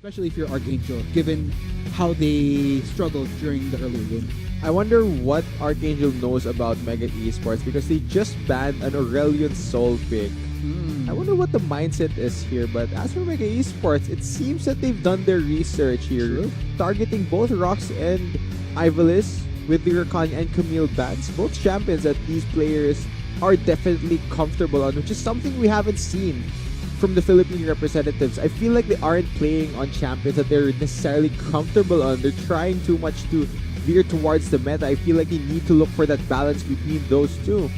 especially if you're Archangel, given how they struggled during the earlier game. I wonder what Archangel knows about Mega Esports because they just banned an Aurelion Soul pick. I wonder what the mindset is here, but as for Mega Esports, it seems that they've done their research here, targeting both Rox and Ivalice with the Rakan and Camille bans, both champions that these players are definitely comfortable on, which is something we haven't seen from the Philippine representatives. I feel like they aren't playing on champions that they're necessarily comfortable on. They're trying too much to veer towards the meta. I feel like they need to look for that balance between those two.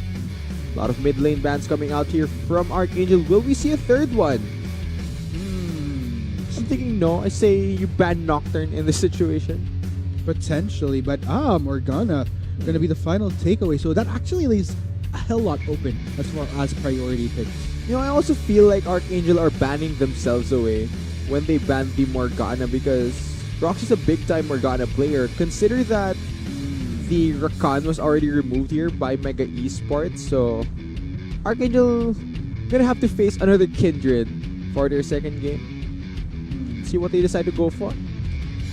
A lot of mid lane bans coming out here from Archangel. Will we see a third one? I'm thinking no. I say you ban Nocturne in this situation. Potentially, but Morgana gonna be the final takeaway. So that actually leaves a hell lot open as far as priority picks. You know, I also feel like Archangel are banning themselves away when they ban the Morgana because Rox is a big time Morgana player. Consider that the Rakan was already removed here by Mega Esports, so Archangel gonna have to face another Kindred for their second game. See what they decide to go for.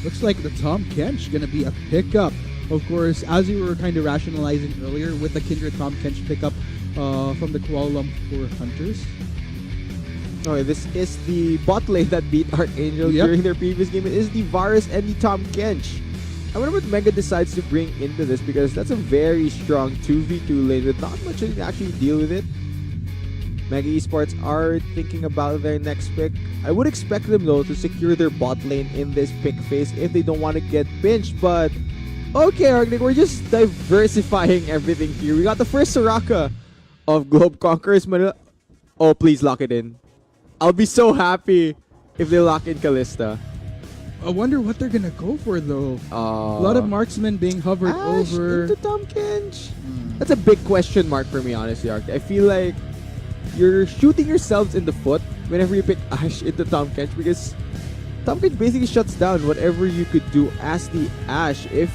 Looks like the Tom Kench gonna be a pickup. Of course, as we were kind of rationalizing earlier with the Kindred Tom Kench pickup from the Kuala Lumpur Hunters. Okay, this is the bot lane that beat Archangel during their previous game. It is the Varus and the Tom Kench. I wonder what Mega decides to bring into this because that's a very strong 2v2 lane with not much to actually deal with it. Mega Esports are thinking about their next pick. I would expect them though to secure their bot lane in this pick phase if they don't want to get pinched, but okay, Arctic, we're just diversifying everything here. We got the first Soraka of Globe Conquerors Manila. Oh, please lock it in. I'll be so happy if they lock in Kalista. I wonder what they're gonna go for though. A lot of marksmen being hovered Ashe over. into Tom Kench. That's a big question mark for me, honestly, Arctic. I feel like you're shooting yourselves in the foot whenever you pick Ashe into Tom Kench because Tom Kench basically shuts down whatever you could do as the Ashe. If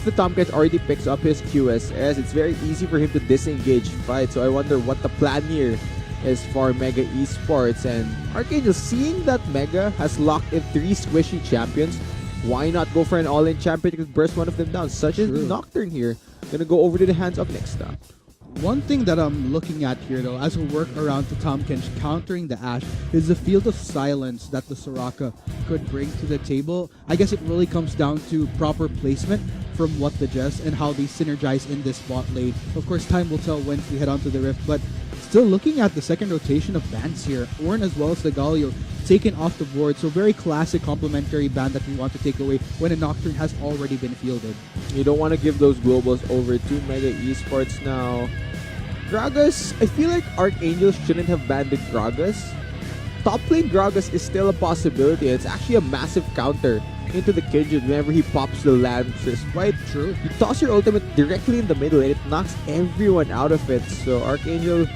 the Tom Kench already picks up his QSS, it's very easy for him to disengage fight. So I wonder what the plan here is for Mega Esports. And Archangel, seeing that Mega has locked in 3 squishy champions, why not go for an all-in champion that could burst one of them down, such as Nocturne here. Gonna go over to the hands of Nexta. One thing that I'm looking at here though, as a workaround to Tom Kench countering the Ashe, is the field of silence that the Soraka could bring to the table. I guess it really comes down to proper placement from what the Jess and how they synergize in this bot lane. Of course, time will tell once we head onto the Rift, but still looking at the second rotation of bans here, Ornn as well as the Galio taken off the board. So very classic complementary ban that we want to take away when a Nocturne has already been fielded. You don't want to give those globals over to Mega Esports now. Gragas, I feel like Archangel shouldn't have banned the Gragas. Top lane Gragas is still a possibility. It's actually a massive counter into the Kindred whenever he pops the Lancers. Quite true. You toss your ultimate directly in the middle and it knocks everyone out of it. So Archangel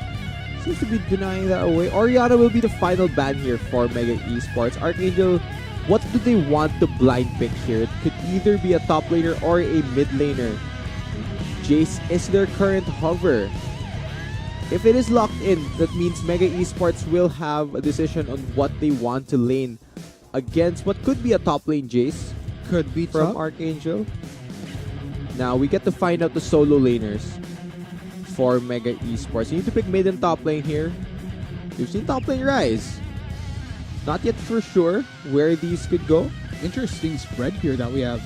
seems to be denying that away. Orianna will be the final ban here for Mega Esports. Archangel, what do they want to blind pick here? It could either be a top laner or a mid laner. Jace is their current hover. If it is locked in, that means Mega Esports will have a decision on what they want to lane against what could be a top lane Jace. Could be from top. Archangel. Now we get to find out the solo laners for Mega Esports. You need to pick mid and top lane here. You've seen top lane rise. Not yet for sure where these could go. Interesting spread here that we have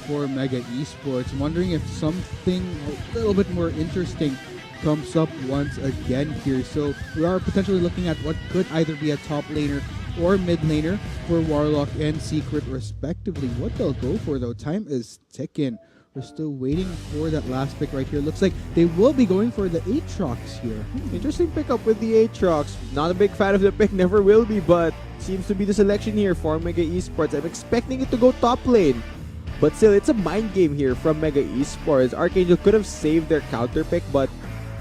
for Mega Esports. I'm wondering if something a little bit more interesting comes up once again here. So we are potentially looking at what could either be a top laner or mid laner for Warlock and Secret respectively. What they'll go for though, time is ticking. We're still waiting for that last pick right here. Looks like they will be going for the Aatrox here. Interesting pickup with the Aatrox. Not a big fan of the pick, never will be, but seems to be the selection here for Mega Esports. I'm expecting it to go top lane. But still, it's a mind game here from Mega Esports. Archangel could have saved their counter pick, but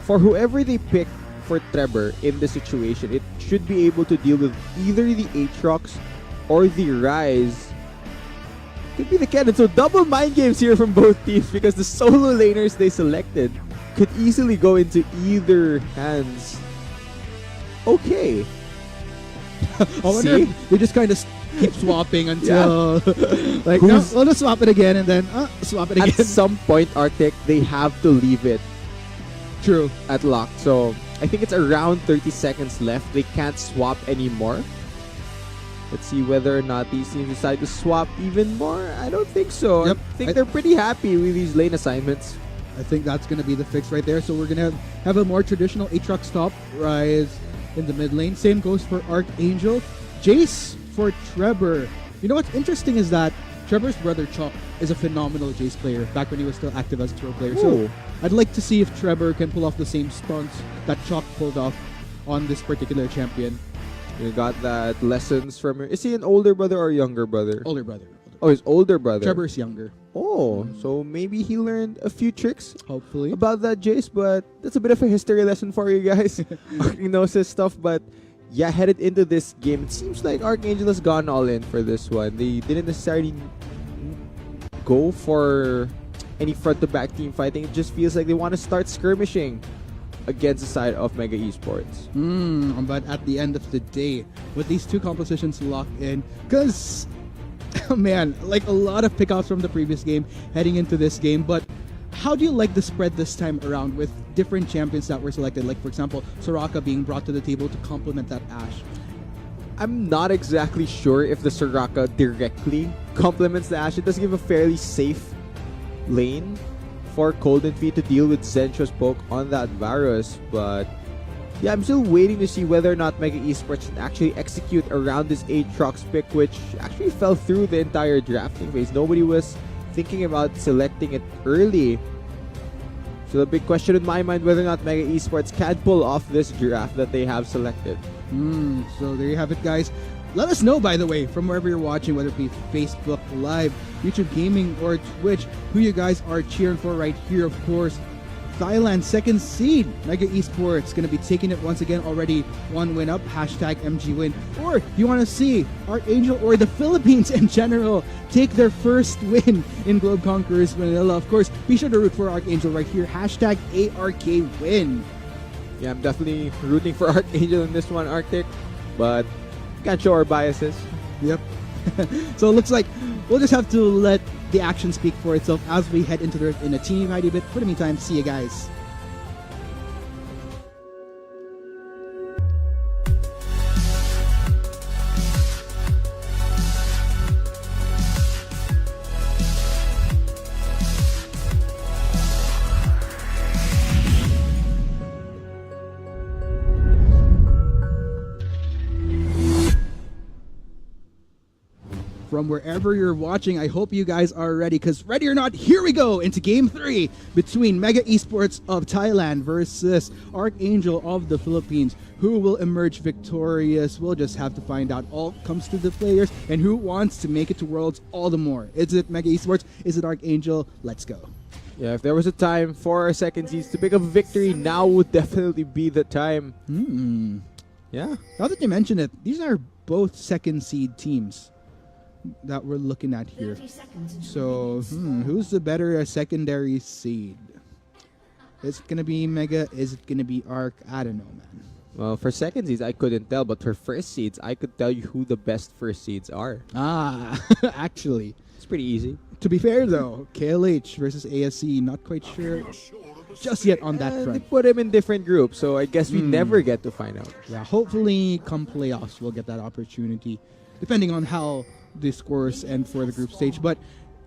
for whoever they pick for Trevor in this situation, it should be able to deal with either the Aatrox or the Rise. Could be the cannon. So double mind games here from both teams because the solo laners they selected could easily go into either hands. Okay. I wonder if they just kind of keep swapping until like no, Who's- we'll just swap it again and then swap it again. At some point, Arctic, they have to leave it True. at lock. So I think it's around 30 seconds left. They can't swap anymore. Let's see whether or not these teams decide to swap even more. I don't think so. Yep. I think they're pretty happy with these lane assignments. I think that's going to be the fix right there. So we're going to have a more traditional Aatrox stop rise in the mid lane. Same goes for Archangel. Jace for Trevor. You know what's interesting is that Trevor's brother Chalk is a phenomenal Jace player back when he was still active as a pro player. So Ooh. I'd like to see if Trevor can pull off the same stunts that Chalk pulled off on this particular champion. You got that lessons from her. Is he an older brother or younger brother? Older brother. Oh, his older brother. Trevor's younger. Oh, so maybe he learned a few tricks Hopefully. about that Jace, but that's a bit of a history lesson for you guys. Archgnosis stuff, but yeah, headed into this game, it seems like Archangel has gone all in for this one. They didn't necessarily go for any front-to-back team fighting. It just feels like they want to start skirmishing against the side of Mega Esports. But at the end of the day, with these two compositions locked in, because man, like a lot of pickouts from the previous game heading into this game, but how do you like the spread this time around with different champions that were selected? Like, for example, Soraka being brought to the table to complement that Ashe. I'm not exactly sure if the Soraka directly complements the Ashe. It does give a fairly safe lane for Golden Feet to deal with Zentra's poke on that Varus, but yeah, I'm still waiting to see whether or not Mega Esports can actually execute around this Aatrox pick, which actually fell through the entire drafting phase. Nobody was thinking about selecting it early. So the big question in my mind whether or not Mega Esports can pull off this draft that they have selected. So there you have it, guys. Let us know, by the way, from wherever you're watching, whether it be Facebook Live, YouTube Gaming, or Twitch, who you guys are cheering for right here. Of course, Thailand, second seed. Mega Esports going to be taking it once again, already one win up, hashtag MG win. Or you want to see Archangel or the Philippines in general take their first win in Globe Conquerors Manila. Of course, be sure to root for Archangel right here, hashtag ARK win. Yeah, I'm definitely rooting for Archangel in this one, Arctic, but can't show our biases. Yep. So it looks like we'll just have to let the action speak for itself as we head into the in a team ID bit. For the meantime, see you guys. From wherever you're watching, I hope you guys are ready, because ready or not, here we go into Game 3 between Mega Esports of Thailand versus Archangel of the Philippines. Who will emerge victorious? We'll just have to find out. All comes to the players, and who wants to make it to Worlds all the more. Is it Mega Esports? Is it Archangel? Let's go. Yeah, if there was a time for our second seeds to pick up a victory, now would definitely be the time. Yeah. Now that you mention it, these are both second seed teams that we're looking at here. So, who's the better secondary seed? Is it gonna be Mega? Is it gonna be Arc? I don't know, man. Well, for second seeds, I couldn't tell, but for first seeds, I could tell you who the best first seeds are. Actually, It's pretty easy. to be fair though, KLH versus ASC, not quite sure just yet on that They front. put them in different groups, so I guess we never get to find out. Yeah, hopefully come playoffs we'll get that opportunity, depending on how the scores end for the group stage. But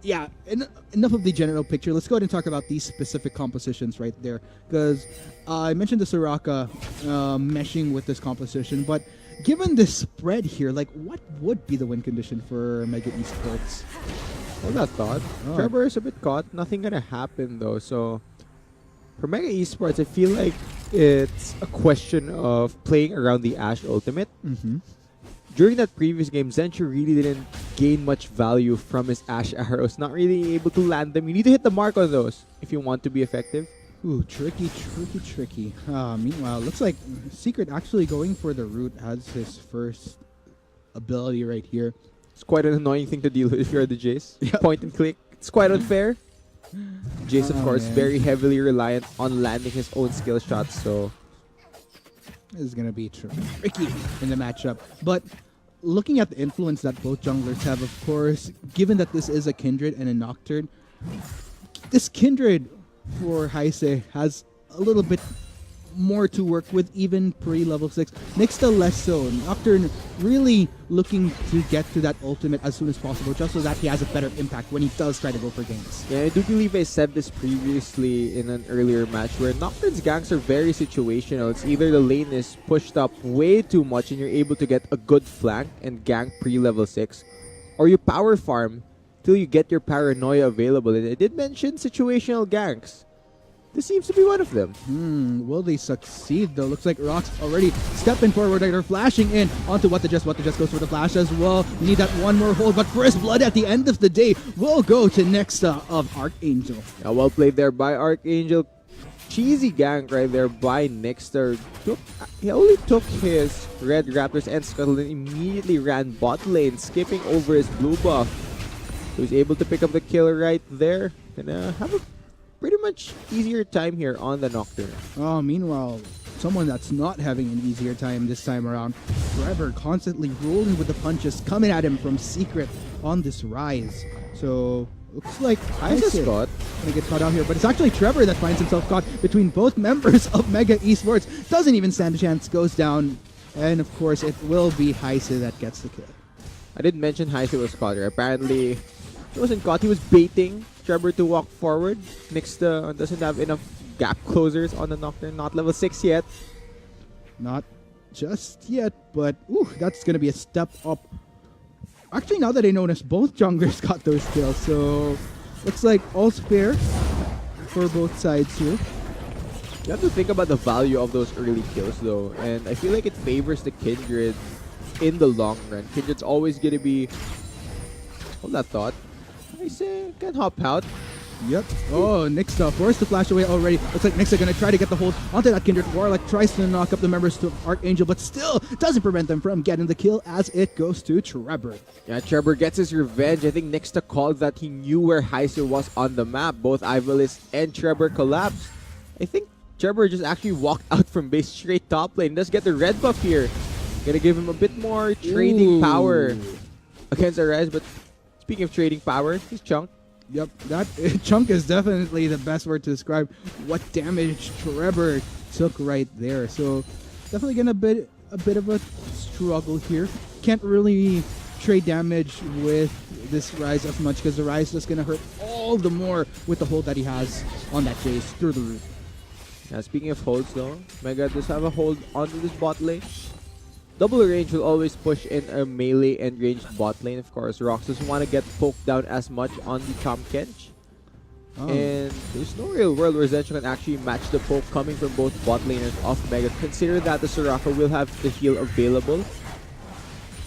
yeah, enough of the general picture. Let's go ahead and talk about these specific compositions right there, because I mentioned the Soraka meshing with this composition, but given this spread here, like what would be the win condition for Mega Esports? Hold that thought. Oh. Trevor is a bit caught. Nothing gonna happen though. So for Mega Esports, I feel like it's a question of playing around the Ashe ultimate. During that previous game, Zentra really didn't gain much value from his Ashe arrows. Not really able to land them. You need to hit the mark on those if you want to be effective. Ooh, tricky. Meanwhile, looks like Secret actually going for the root as his first ability right here. It's quite an annoying thing to deal with if you're the Jace. Yep. Point and click. It's quite unfair. Jace, of Oh, course, man. very heavily reliant on landing his own skill shots. So This is going to be tricky in the matchup. But looking at the influence that both junglers have, of course, given that this is a Kindred and a Nocturne, this Kindred for Heise has a little bit more to work with even pre-level 6. Nixta less so. Nocturne really looking to get to that ultimate as soon as possible just so that he has a better impact when he does try to go for ganks. Yeah, I do believe I said this previously in an earlier match where Nocturne's ganks are very situational. It's either the lane is pushed up way too much and you're able to get a good flank and gank pre-level 6, or you power farm till you get your paranoia available. And I did mention situational ganks. This seems to be one of them. Will they succeed though? Looks like Rock's already stepping forward. They're flashing in onto What the Just goes for the flash as well. We need that one more hold, but first blood at the end of the day will go to Nexta of Archangel. Yeah, well played there by Archangel. Cheesy gank right there by Nexter. He only took his Red Raptors and Scuttle and immediately ran bot lane, skipping over his blue buff. He was able to pick up the kill right there. Gonna have a pretty much easier time here on the Nocturne. Oh, meanwhile, someone that's not having an easier time this time around, Trevor constantly rolling with the punches coming at him from Secret on this rise. So, looks like Heise gonna get caught out here, but it's actually Trevor that finds himself caught between both members of Mega Esports. Doesn't even stand a chance, goes down, and of course it will be Heise that gets the kill. I didn't mention Heise was caught here. Apparently, he wasn't caught. He was baiting Trevor to walk forward. Nixta doesn't have enough gap closers on the Nocturne. Not level 6 yet. Not just yet, but ooh, that's going to be a step up. Actually, now that I notice, both junglers got those kills, so looks like all's fair for both sides here. You have to think about the value of those early kills though, and I feel like it favors the Kindred in the long run. Kindred's always going to be... Hold that thought. I say, can hop out. Yep. Oh, Nixta forced to flash away already. Looks like Nixta gonna try to get the hold onto that Kindred. Warlock tries to knock up the members to Archangel, but still doesn't prevent them from getting the kill as it goes to Trevor. Yeah, Trevor gets his revenge. I think Nixta called that he knew where Heise was on the map. Both Ivalice and Trevor collapsed. I think Trevor just actually walked out from base straight top lane. Does get the red buff here. Gonna give him a bit more trading power against Arise, but speaking of trading power, he's Chunk. Yep, that chunk is definitely the best word to describe what damage Trevor took right there. So definitely gonna be a bit of a struggle here. Can't really trade damage with this Rise as much because the Rise is gonna hurt all the more with the hold that he has on that Jace through the roof. Now, speaking of holds though, Mega does have a hold onto this bot lane. Double range will always push in a melee and ranged bot lane, of course. Rox doesn't want to get poked down as much on the Tahm Kench. And there's no real world where Zencho can actually match the poke coming from both bot laners of Mega. Consider that the Soraka will have the heal available.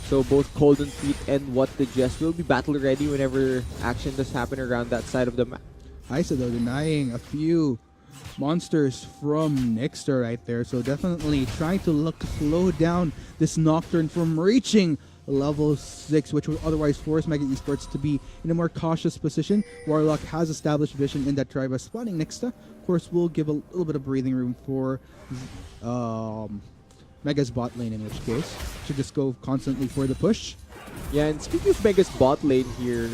So both Cold and Feet and What the Jest will be battle ready whenever action does happen around that side of the map. Heise though denying a few monsters from Nixter right there, so definitely trying to look to slow down this Nocturne from reaching level 6, which would otherwise force Mega Esports to be in a more cautious position. Warlock has established vision in that tribe by spawning Nixta. Of course, we'll give a little bit of breathing room for Mega's bot lane, in which case should just go constantly for the push. Yeah, and speaking of Mega's bot lane here,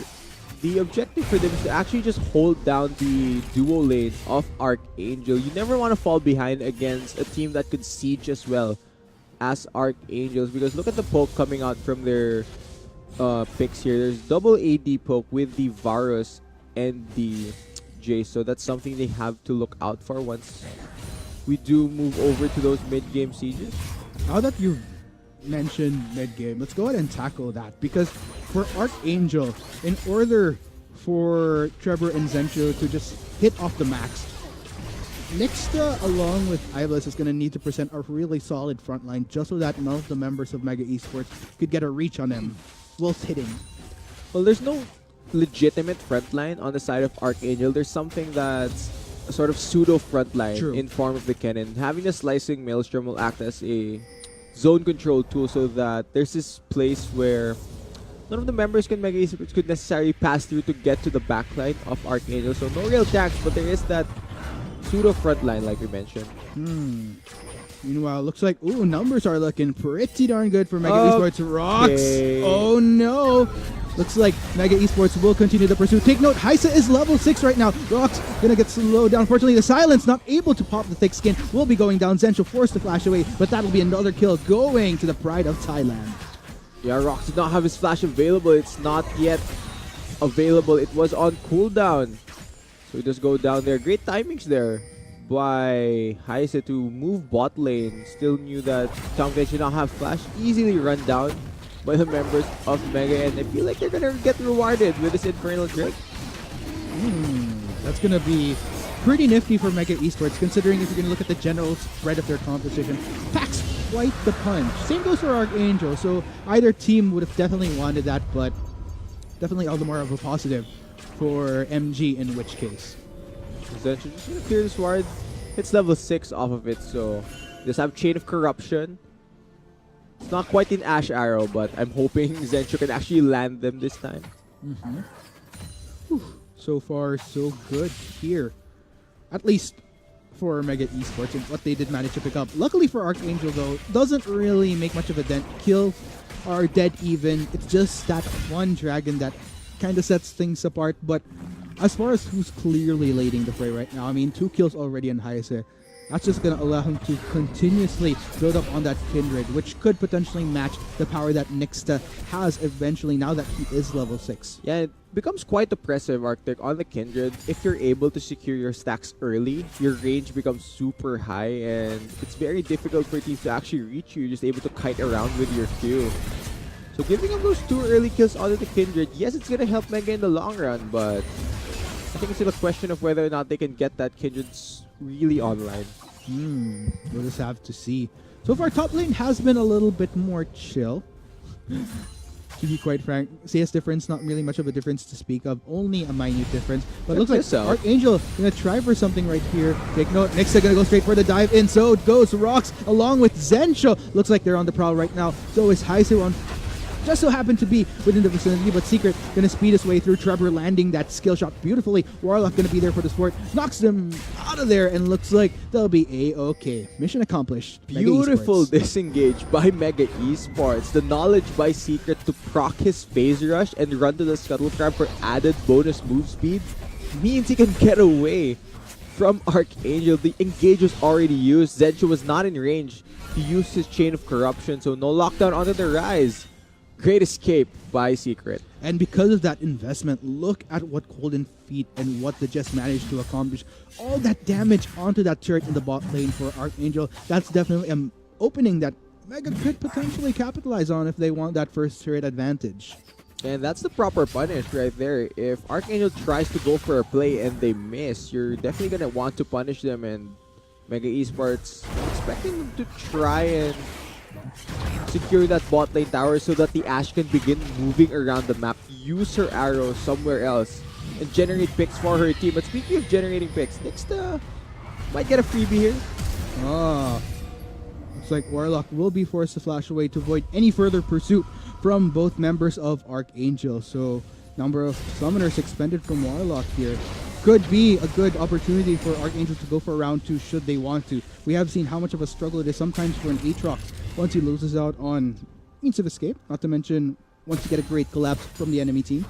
the objective for them is to actually just hold down the duo lane of Archangel. You never want to fall behind against a team that could siege as well as Archangels, because look at the poke coming out from their picks here. There's double AD poke with the Varus and the Jace, so that's something they have to look out for once we do move over to those mid-game sieges. Now that you've mentioned mid-game, let's go ahead and tackle that, because for Archangel, in order for Trevor and Zencho to just hit off the max, Nixta along with Ivalice is going to need to present a really solid front line just so that none of the members of Mega Esports could get a reach on them whilst hitting. Well, there's no legitimate front line on the side of Archangel. There's something that's a sort of pseudo front line in form of the cannon. Having a slicing maelstrom will act as a zone control tool so that there's this place where none of the members can Mega Esports could necessarily pass through to get to the backline of Archangel. So no real tanks, but there is that pseudo front line like we mentioned. Meanwhile, looks like, numbers are looking pretty darn good for Mega Esports. Rocks! Okay. Oh no! Looks like Mega Esports will continue the pursuit. Take note, Heisa is level 6 right now. Rocks gonna get slowed down. Unfortunately, the Silence not able to pop the thick skin. Will be going down. Zensho forced to flash away, but that'll be another kill going to the pride of Thailand. Yeah, Rocks did not have his flash available. It's not yet available. It was on cooldown. So he does go down there. Great timings there by Heise to move bot lane. Still knew that Tom Kench did not have flash. Easily run down by the members of Mega, and I feel like they're gonna get rewarded with this Infernal Drake. That's gonna be pretty nifty for Mega Esports, considering if you're gonna look at the general spread of their composition. Packs quite the punch. Same goes for Archangel, so either team would have definitely wanted that, but definitely all the more of a positive for MG in which case. Zensho just gonna clear this ward. It's level 6 off of it, so just have Chain of Corruption. It's not quite in Ash Arrow, but I'm hoping Zensho can actually land them this time. So far, so good here. At least for Mega Esports and what they did manage to pick up. Luckily for Archangel, though, doesn't really make much of a dent. Kills are dead even. It's just that one dragon that kind of sets things apart. But as far as who's clearly leading the fray right now, I mean, 2 kills already on Heise. That's just going to allow him to continuously build up on that Kindred, which could potentially match the power that Nixta has eventually now that he is level 6. Yeah, it becomes quite oppressive, Arctic, on the Kindred. If you're able to secure your stacks early, your range becomes super high, and it's very difficult for teams to actually reach you. You're just able to kite around with your Q. So giving him those 2 early kills onto the Kindred, yes, it's going to help Mega in the long run, but I think it's still a question of whether or not they can get that Kindred really online. We'll just have to see. So far, top lane has been a little bit more chill. To be quite frank, CS difference, not really much of a difference to speak of, only a minute difference. But it looks like Archangel gonna try for something right here. Take note, Nixa gonna go straight for the dive in. So goes Rocks along with Zensho. Looks like they're on the prowl right now. So is Heise on. Just so happened to be within the vicinity, but Secret gonna speed his way through. Trevor landing that skill shot beautifully. Warlock gonna be there for the support, knocks them out of there, and looks like they'll be a-okay. Mission accomplished. Beautiful disengage by Mega Esports. The knowledge by Secret to proc his phase rush and run to the Scuttle Crab for added bonus move speed means he can get away from Archangel. The engage was already used. Zensho was not in range. He used his Chain of Corruption, so no lockdown onto the Rise. Great escape by Secret. And because of that investment, look at what Golden Feet and what the Jess managed to accomplish. All that damage onto that turret in the bot lane for Archangel. That's definitely an opening that Mega could potentially capitalize on if they want that first turret advantage. And that's the proper punish right there. If Archangel tries to go for a play and they miss, you're definitely going to want to punish them. And Mega Esports expecting them to try and secure that bot lane tower so that the Ashe can begin moving around the map, use her arrows somewhere else, and generate picks for her team. But speaking of generating picks, Nixta might get a freebie here. Looks like Warlock will be forced to flash away to avoid any further pursuit from both members of Archangel. So, number of summoners expended from Warlock here. Could be a good opportunity for Archangel to go for round 2 should they want to. We have seen how much of a struggle it is sometimes for an Aatrox once he loses out on means of escape, not to mention once you get a great collapse from the enemy team.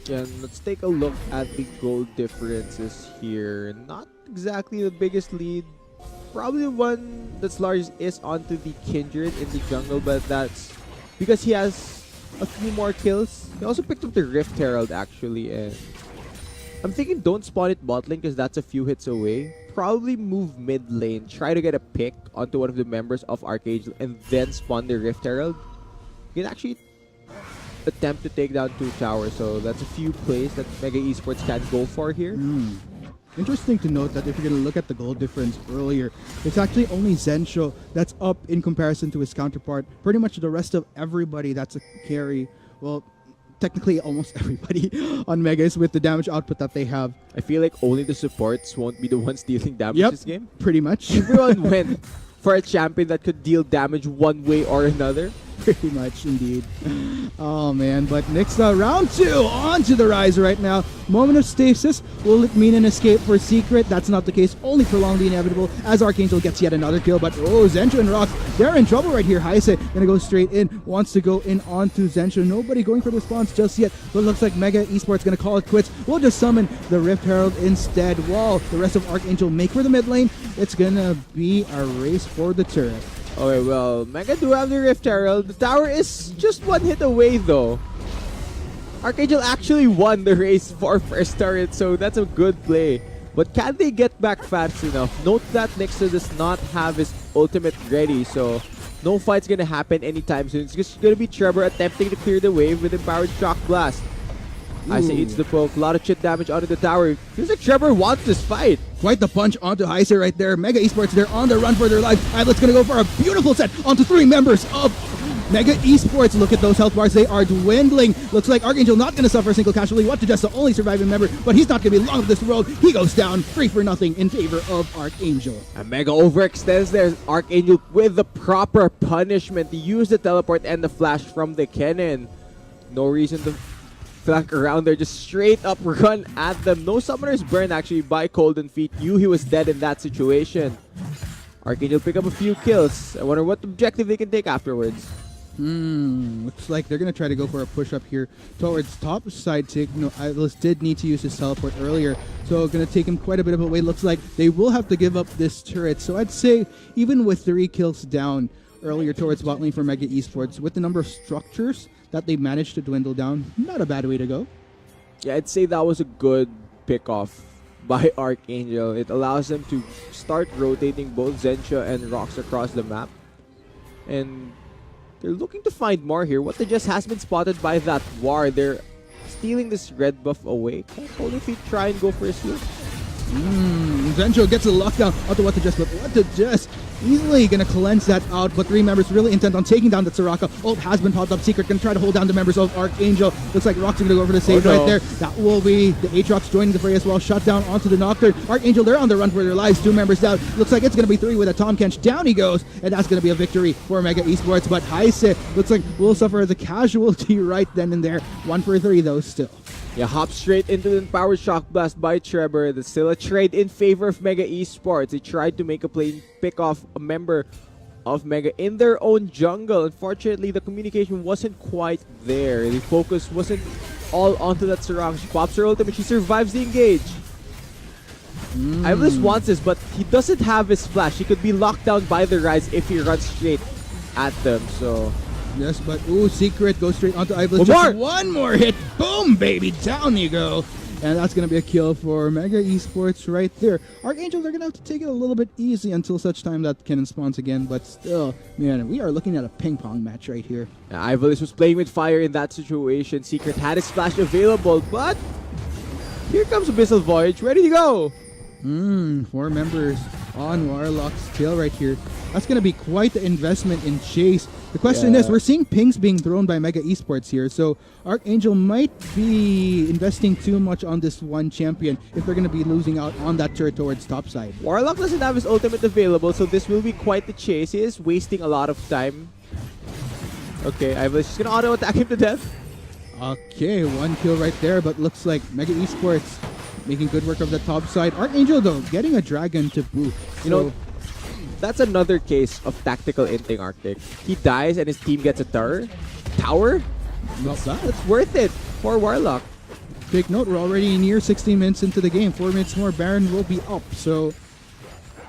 And let's take a look at the gold differences here. Not exactly the biggest lead. Probably the one that's largest is onto the Kindred in the jungle, but that's because he has a few more kills. He also picked up the Rift Herald actually, and I'm thinking don't spawn it bot lane because that's a few hits away. Probably move mid lane, try to get a pick onto one of the members of Archangel, and then spawn the Rift Herald. You can actually attempt to take down 2 towers, so that's a few plays that Mega Esports can go for here. Interesting to note that if you're going to look at the goal difference earlier, it's actually only Zensho that's up in comparison to his counterpart. Pretty much the rest of everybody that's a carry, well, technically almost everybody on Megas with the damage output that they have. I feel like only the supports won't be the ones dealing damage this game. Pretty much. Everyone went for a champion that could deal damage one way or another. Pretty much, indeed. Oh, man. But next round 2, on to the rise right now. Moment of stasis. Will it mean an escape for Secret? That's not the case. Only prolong the inevitable as Archangel gets yet another kill. But, Zensho and Rox, they're in trouble right here. Heise gonna go straight in. Wants to go in onto Zensho. Nobody going for the response just yet. But looks like Mega Esports gonna call it quits. We'll just summon the Rift Herald instead. While the rest of Archangel make for the mid lane, it's gonna be a race for the turret. Okay, well, Mega do have the Rift Herald. The tower is just one hit away though. Archangel actually won the race for first turret, so that's a good play. But can they get back fast enough? Note that Nixon does not have his ultimate ready, so no fight's gonna happen anytime soon. It's just gonna be Trevor attempting to clear the wave with Empowered Shock Blast. I say it's the poke. A lot of chip damage onto the tower. Feels like Trevor wants this fight. Quite the punch onto Heise right there. Mega Esports, they're on the run for their life. Islet's gonna go for a beautiful set onto 3 members of Mega Esports. Look at those health bars. They are dwindling. Looks like Archangel not gonna suffer a single casualty. What to just the only surviving member, but he's not gonna be long of this world. He goes down 3 for nothing in favor of Archangel. And Mega overextends there. Archangel with the proper punishment. He used the teleport and the flash from the cannon. No reason to flank around there, just straight up run at them. No summoners burn actually by Golden Feet. Knew he was dead in that situation. Archangel pick up a few kills. I wonder what objective they can take afterwards. Looks like they're going to try to go for a push-up here towards top side tick. No, Atlas did need to use his teleport earlier, so going to take him quite a bit of a way. Looks like they will have to give up this turret. So I'd say even with 3 kills down earlier towards bot lane for Mega Esports, with the number of structures that they managed to dwindle down, not a bad way to go. Yeah, I'd say that was a good pick-off by Archangel. It allows them to start rotating both Zensha and Rox across the map. And they're looking to find more here. What they just has been spotted by that War. They're stealing this red buff away. Can Golden Feet try and go for a steal? Zensho gets a lockdown onto What to Just, but What to Just easily gonna cleanse that out, but 3 members really intent on taking down the Soraka. Ult has been popped up. Secret gonna try to hold down the members of Archangel. Looks like Rock's gonna go for the save right there. That will be the Aatrox joining the fray as well. Shut down onto the Nocturne. Archangel, they're on the run for their lives. 2 members down. Looks like it's gonna be 3 with a Tom Kench. Down he goes, and that's gonna be a victory for Mega Esports. But Heise looks like will suffer as a casualty right then and there. 1 for 3 though still. Yeah, hop straight into the Power Shock Blast by Trevor. That's still a trade in favor of Mega Esports. They tried to make a play, pick off a member of Mega in their own jungle. Unfortunately, the communication wasn't quite there. The focus wasn't all onto that Soraka. She pops her ultimate. She survives the engage. Iblis wants this, but he doesn't have his flash. He could be locked down by the Rise if he runs straight at them. So yes, but Secret goes straight onto Iblis. Just one more hit. Boom, baby. Down you go. And that's going to be a kill for Mega Esports right there. Archangel, they're going to have to take it a little bit easy until such time that cannon spawns again. But still, man, we are looking at a ping pong match right here. Iblis was playing with fire in that situation. Secret had his flash available, but here comes Abyssal Voyage. Ready to go. 4 members on Warlock's tail right here. That's going to be quite the investment in Chase. The question is, we're seeing pings being thrown by Mega Esports here, so Archangel might be investing too much on this one champion if they're going to be losing out on that turret towards top side. Warlock doesn't have his ultimate available, so this will be quite the chase. He is wasting a lot of time. Okay, Iblis is going to auto-attack him to death. Okay, 1 kill right there, but looks like Mega Esports making good work of the top side. Archangel, though, getting a dragon to boot. You know, that's another case of tactical inting, Arctic. He dies and his team gets a tower. Well, that's worth it for Warlock. Take note, we're already near 16 minutes into the game. 4 minutes more, Baron will be up. So,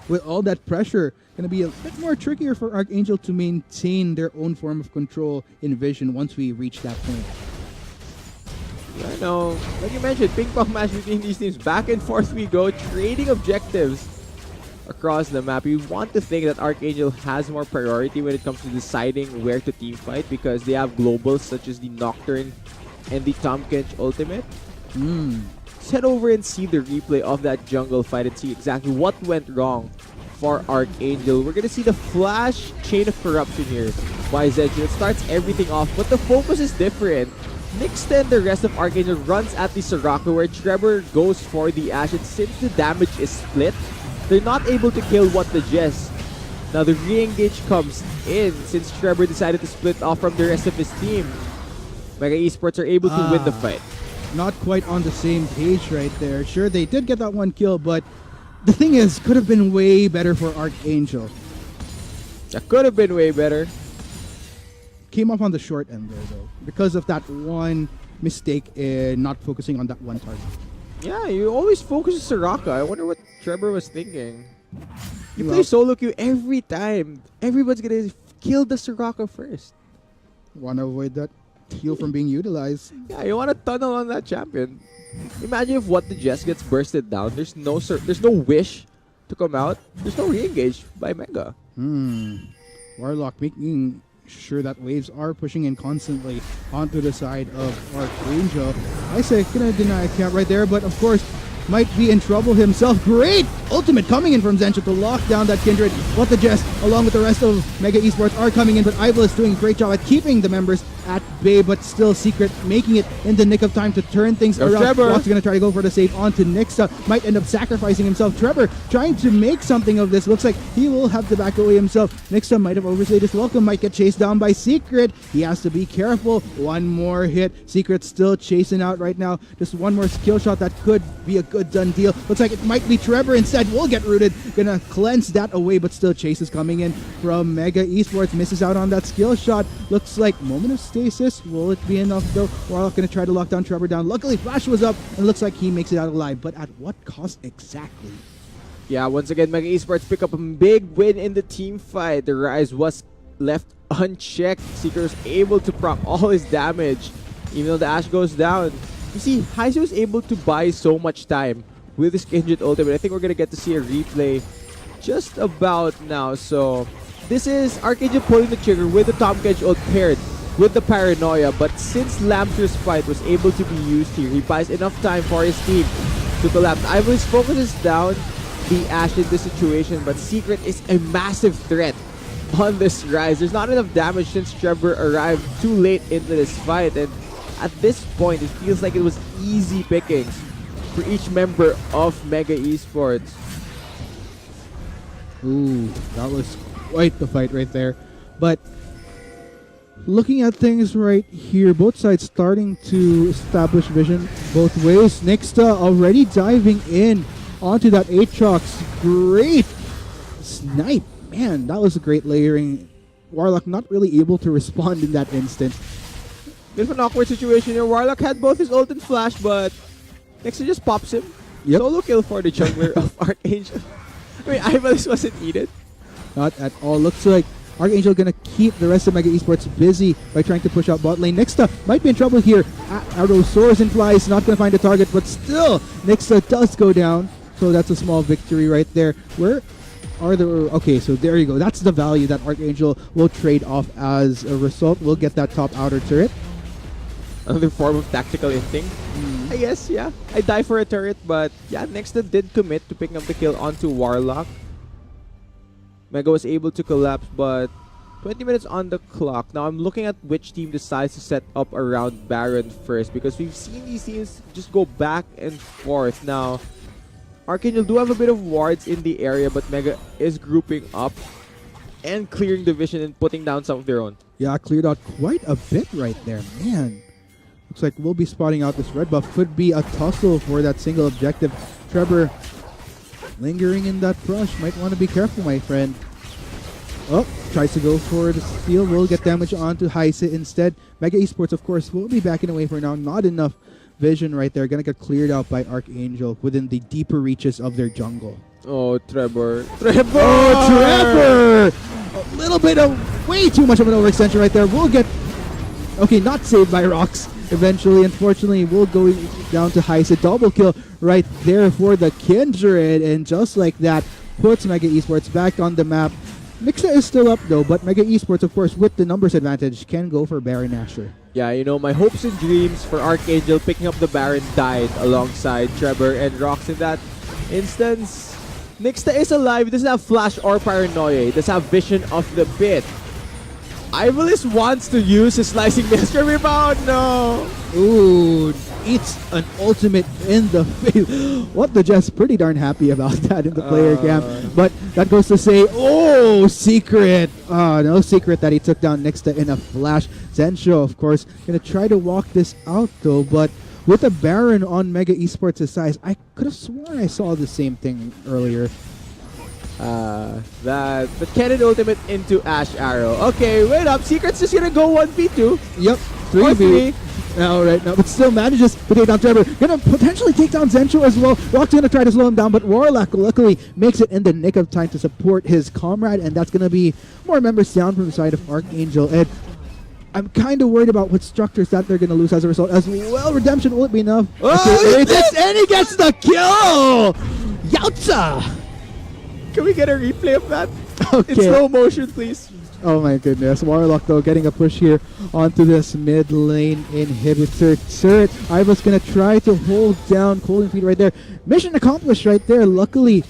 with all that pressure, going to be a bit more trickier for Archangel to maintain their own form of control in Vision once we reach that point. I know. Like you mentioned, ping pong match between these teams. Back and forth we go, trading objectives across the map. You want to think that Archangel has more priority when it comes to deciding where to team fight because they have globals such as the Nocturne and the Tom Kench ultimate. Let's head over and see the replay of that jungle fight and see exactly what went wrong for Archangel. We're going to see the flash chain of corruption here by Zenshu. It starts everything off, but the focus is different. Nixta and the rest of Archangel runs at the Soraka where Trevor goes for the Ash, and since the damage is split, they're not able to kill What the Jess. Now the re-engage comes in since Trevor decided to split off from the rest of his team. Mega Esports are able to win the fight. Not quite on the same page right there. Sure, they did get that one kill, but the thing is, could have been way better for Archangel. That could have been way better. Came up on the short end there, though, because of that one mistake in not focusing on that one target. Yeah, you always focus on Soraka. I wonder what Trevor was thinking. You play solo queue every time. Everyone's gonna kill the Soraka first. Want to avoid that heal from being utilized. Yeah, you want to tunnel on that champion. Imagine if what the Jess gets bursted down. There's no wish to come out. There's no re-engage by Mega. Warlock making sure that waves are pushing in constantly onto the side of Archangel. I say gonna deny a count right there, but of course might be in trouble himself. Great ultimate coming in from Zencho to lock down that Kindred. What the Jess, along with the rest of Mega Esports, are coming in, but Ival is doing a great job at keeping the members at bay, but still Secret making it in the nick of time to turn things around. Trevor. Rock's gonna try to go for the save onto Nixa. Might end up sacrificing himself. Trevor trying to make something of this. Looks like he will have to back away himself. Nixa might have overstayed his welcome. Might get chased down by Secret. He has to be careful. One more hit. Secret still chasing out right now. Just one more skill shot that could be a good done deal. Looks like it might be Trevor instead. Will get rooted. Gonna cleanse that away, but still Chase is coming in from Mega Esports. Misses out on that skill shot. Looks like moment of stasis. Will it be enough though? Warlock gonna try to lock down Trevor down. Luckily Flash was up and looks like he makes it out alive, but at what cost exactly? Yeah, once again, Mega Esports pick up a big win in the team fight. The Rise was left unchecked. Seeker was able to proc all his damage, even though the Ashe goes down. You see, Heiser was able to buy so much time with his Kindred ultimate. I think we're gonna get to see a replay just about now. So this is Archangel pulling the trigger with the Tom Kench ult paired with the Paranoia, but since Lamster's fight was able to be used here, he buys enough time for his team to collapse. Ivory's focus is down the Ashe in this situation, but Secret is a massive threat on this Rise. There's not enough damage since Trevor arrived too late into this fight, and at this point, it feels like it was easy pickings for each member of Mega Esports. Ooh, that was quite the fight right there. But looking at things right here, both sides starting to establish vision both ways. Nixta already diving in onto that Aatrox. Great snipe. Man, that was a great layering. Warlock not really able to respond in that instant. Bit of an awkward situation here. Warlock had both his ult and flash, but Nixta just pops him. Yep. Solo kill for the jungler of Archangel. I mean, Ivalis wasn't needed. Not at all. Looks like Archangel gonna keep the rest of Mega Esports busy by trying to push out bot lane. Nixta might be in trouble here. Arrow soars and flies, not gonna find a target, but still Nixta does go down. So that's a small victory right there. Where are the... Okay, so there you go. That's the value that Archangel will trade off as a result. We'll get that top outer turret. Another form of tactical instinct. I guess, yeah. I die for a turret, but yeah, Nixta did commit to picking up the kill onto Warlock. Mega was able to collapse, but 20 minutes on the clock. Now I'm looking at which team decides to set up around Baron first, because we've seen these teams just go back and forth. Now, Archangel do have a bit of wards in the area, but Mega is grouping up and clearing the vision and putting down some of their own. Yeah, cleared out quite a bit right there. Man, looks like we'll be spotting out this red buff. Could be a tussle for that single objective. Trevor lingering in that brush. Might want to be careful, my friend. Oh, tries to go for the steal. Will get damage onto Heise instead. Mega Esports, of course, will be backing away for now. Not enough vision right there. Gonna get cleared out by Archangel within the deeper reaches of their jungle. Oh, Trevor. Trevor! Oh, Trevor! A little bit of way too much of an overextension right there. We'll get... Okay, not saved by Rocks. Eventually, unfortunately, we'll go down to Heise. Double kill right there for the Kindred. And just like that, puts Mega Esports back on the map. Nixa is still up though, but Mega Esports, of course, with the numbers advantage, can go for Baron Nashor. Yeah, you know, my hopes and dreams for Archangel picking up the Baron died alongside Trevor and Rox in that instance. Nixta is alive. He doesn't have Flash or Paranoia. He does have Vision of the Pit. Ivalis wants to use his Slicing Maelstrom rebound. No! Ooh, eats an ultimate in the face. What the Jess pretty darn happy about that in the player cam. But that goes to say, oh, secret. No secret that he took down Nixta in a flash. Zensho, of course, gonna try to walk this out though, but with a Baron on Mega Esports' size, I could have sworn I saw the same thing earlier. That the cannon ultimate into Ash Arrow. Okay, wait up. Secret's just gonna go 1v2. Yep, Or 3. Now, right now, but still manages to take down Trevor. Gonna potentially take down Zensho as well. Rock's gonna try to slow him down, but Warlock luckily makes it in the nick of time to support his comrade, and that's gonna be more members down from the side of Archangel. And I'm kind of worried about what structures that they're gonna lose as a result as well. Redemption, will it be enough? Oh, and he gets the kill! Yautza! Can we get a replay of that? Okay. In slow motion, please. Oh my goodness. Warlock though getting a push here onto this mid lane inhibitor turret. Iva's gonna try to hold down Cold Feet right there. Mission accomplished right there. Luckily,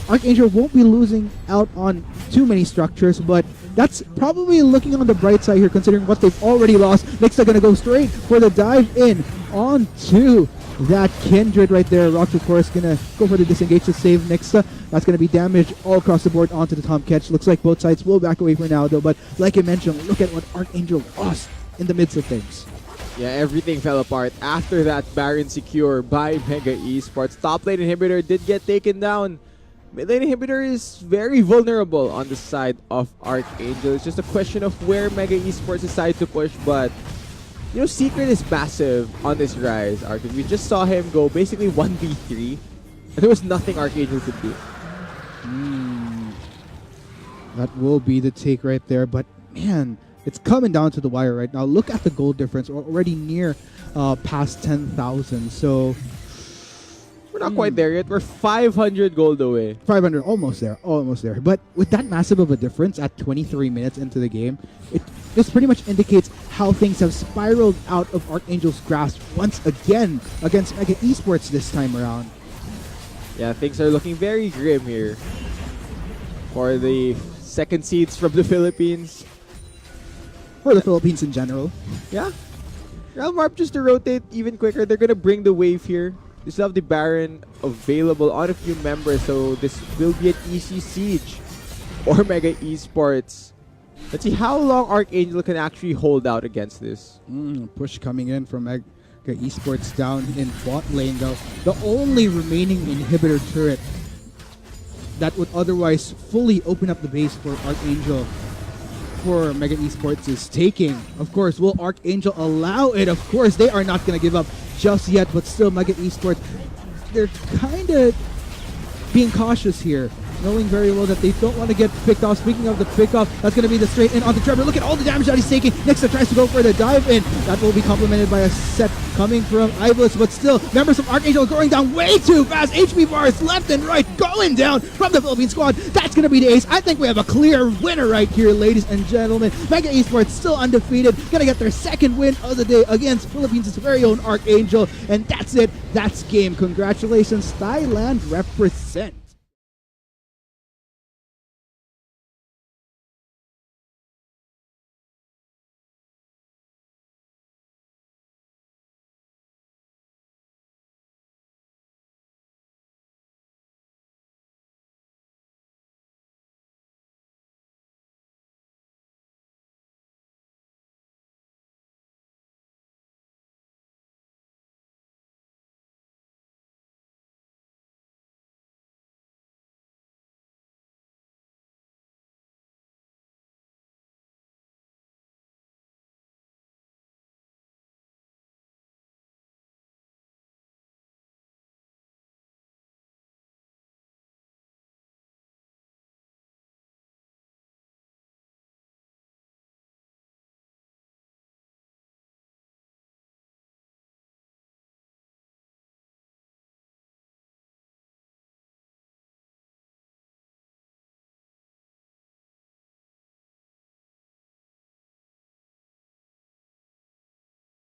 Archangel won't be losing out on too many structures, but that's probably looking on the bright side here considering what they've already lost. Nixa gonna go straight for the dive in onto that Kindred right there. Rock, of course, gonna go for the disengage to save Nixa. That's gonna be damage all across the board onto the Tom Catch. Looks like both sides will back away for now though, but like I mentioned, look at what Archangel lost in the midst of things. Yeah, everything fell apart after that Baron secure by Mega Esports. Top lane inhibitor did get taken down. Mid lane inhibitor is very vulnerable on the side of Archangel. It's just a question of where Mega Esports decide to push, but you know, Secret is massive on this rise, Archangel. We just saw him go basically 1v3, and there was nothing Archangel could do. That will be the take right there, but man, it's coming down to the wire right now. Look at the gold difference. We're already near past 10,000, so we're not quite there yet. We're 500 gold away. 500, almost there. But with that massive of a difference at 23 minutes into the game, this pretty much indicates how things have spiraled out of Archangel's grasp once again against Mega Esports this time around. Yeah, things are looking very grim here for the second seeds from the Philippines. For the Philippines in general. Yeah. Realmarp just to rotate even quicker. They're going to bring the wave here. They still have the Baron available on a few members, so this will be an easy siege for Mega Esports. Let's see how long Archangel can actually hold out against this. Push coming in from Mega Esports down in bot lane though. The only remaining inhibitor turret that would otherwise fully open up the base for Archangel for Mega Esports is taking. Of course, will Archangel allow it? Of course, they are not going to give up just yet, but still Mega Esports, they're kind of being cautious here, knowing very well that they don't want to get picked off. Speaking of the pick-off, that's going to be the straight in onto Trevor. Look at all the damage that he's taking. Next, tries to go for the dive in. That will be complemented by a set coming from Ivos, but still, members of Archangel going down way too fast. HP bars left and right going down from the Philippine squad. That's going to be the ace. I think we have a clear winner right here, ladies and gentlemen. Mega Esports still undefeated. Going to get their second win of the day against Philippines' very own Archangel. And that's it. That's game. Congratulations, Thailand represent.